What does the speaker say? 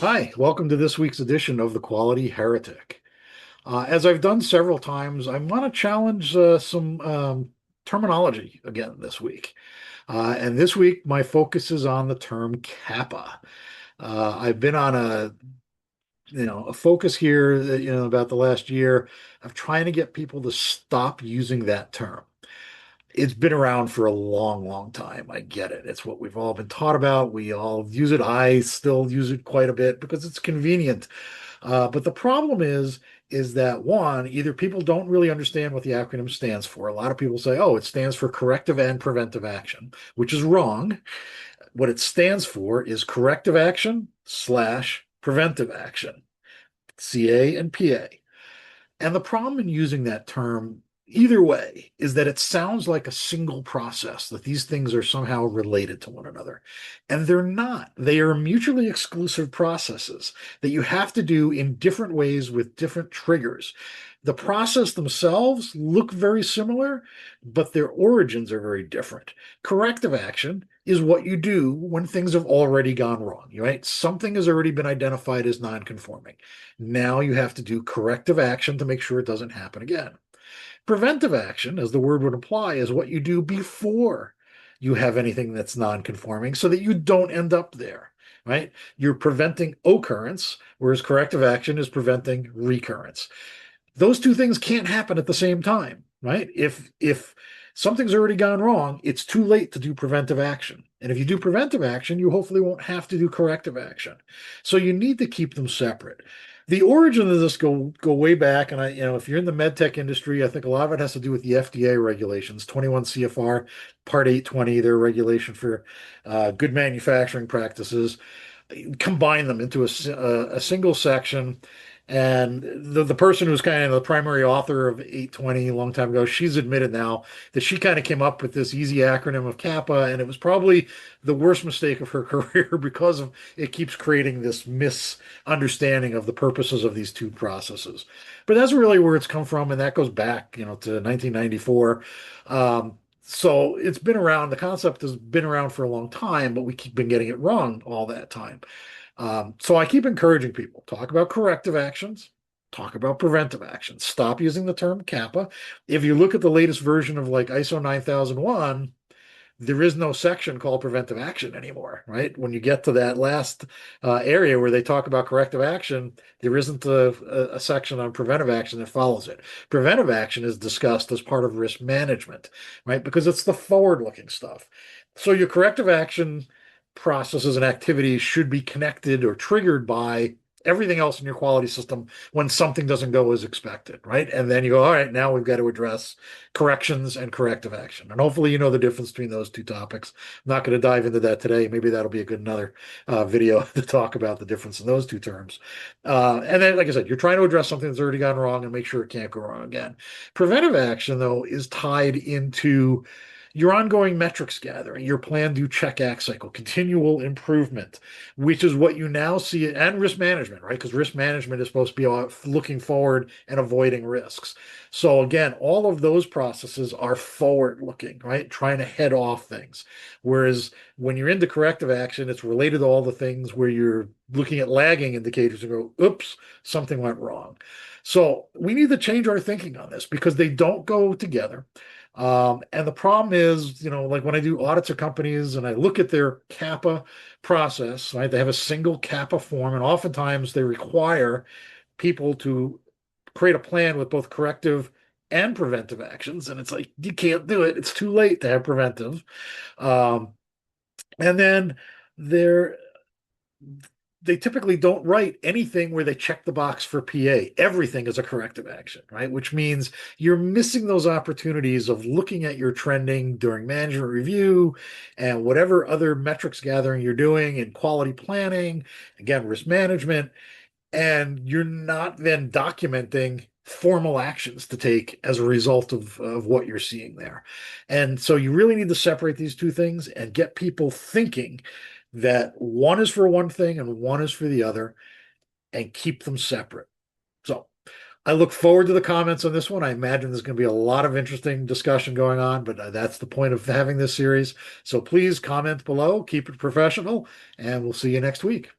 Hi, welcome to this week's edition of the Quality Heretic. As I've done several times, I want to challenge some terminology again this week. And this week, my focus is on the term CAPA. I've been on a focus here, about the last year of trying to get people to stop using that term. It's been around for a long, long time. I get it. It's what we've all been taught about. We all use it. I still use it quite a bit because it's convenient. But the problem is that one, either people don't really understand what the acronym stands for. A lot of people say, oh, it stands for corrective and preventive action, which is wrong. What it stands for is corrective action slash preventive action, CA and PA. And the problem in using that term, either way, is that it sounds like a single process, that these things are somehow related to one another. And they're not. They are mutually exclusive processes that you have to do in different ways with different triggers. The process themselves look very similar, but their origins are very different. Corrective action is what you do when things have already gone wrong, right? Something has already been identified as non-conforming. Now you have to do corrective action to make sure it doesn't happen again. Preventive action, as the word would imply, is what you do before you have anything that's non-conforming so that you don't end up there, right? You're preventing occurrence, whereas corrective action is preventing recurrence. Those two things can't happen at the same time, right? If something's already gone wrong, it's too late to do preventive action. And if you do preventive action, you hopefully won't have to do corrective action. So you need to keep them separate. The origin of this go way back, and if you're in the med tech industry, I think a lot of it has to do with the FDA regulations, 21 CFR Part 820, their regulation for good manufacturing practices. Combine them into a single section. And the person who's kind of the primary author of 820 a long time ago, she's admitted now that she kind of came up with this easy acronym of CAPA, and it was probably the worst mistake of her career because of it keeps creating this misunderstanding of the purposes of these two processes. But that's really where it's come from, and that goes back, to 1994. So it's been around. The concept has been around for a long time, but we keep been getting it wrong all that time. So I keep encouraging people, talk about corrective actions, talk about preventive actions. Stop using the term CAPA. If you look at the latest version of like ISO 9001, there is no section called preventive action anymore, right? When you get to that last area where they talk about corrective action, there isn't a section on preventive action that follows it. Preventive action is discussed as part of risk management, right? Because it's the forward-looking stuff. So your corrective action processes and activities should be connected or triggered by everything else in your quality system when something doesn't go as expected, right? And then you go, all right, now we've got to address corrections and corrective action. And hopefully you know the difference between those two topics. I'm not going to dive into that today. Maybe that'll be a good another video to talk about the difference in those two terms. And then, like I said, you're trying to address something that's already gone wrong and make sure it can't go wrong again. Preventive action, though, is tied into your ongoing metrics gathering, your plan, do, check, act cycle, continual improvement, which is what you now see, and risk management, right? Because risk management is supposed to be about looking forward and avoiding risks. So again, all of those processes are forward looking, right? Trying to head off things. Whereas when you're into corrective action, it's related to all the things where you're looking at lagging indicators and go, oops, something went wrong. So we need to change our thinking on this because they don't go together. And the problem is, like when I do audits of companies and I look at their CAPA process, right, they have a single CAPA form, and oftentimes they require people to create a plan with both corrective and preventive actions. And it's like, you can't do it. It's too late to have preventive. Um, and then they're they typically don't write anything where they check the box for PA. Everything is a corrective action, right? Which means you're missing those opportunities of looking at your trending during management review and whatever other metrics gathering you're doing in quality planning, again, risk management, and you're not then documenting formal actions to take as a result of what you're seeing there. And so you really need to separate these two things and get people thinking that one is for one thing and one is for the other, and keep them separate. So I look forward to the comments on this one. I imagine there's going to be a lot of interesting discussion going on, but that's the point of having this series. So please comment below, keep it professional, and we'll see you next week.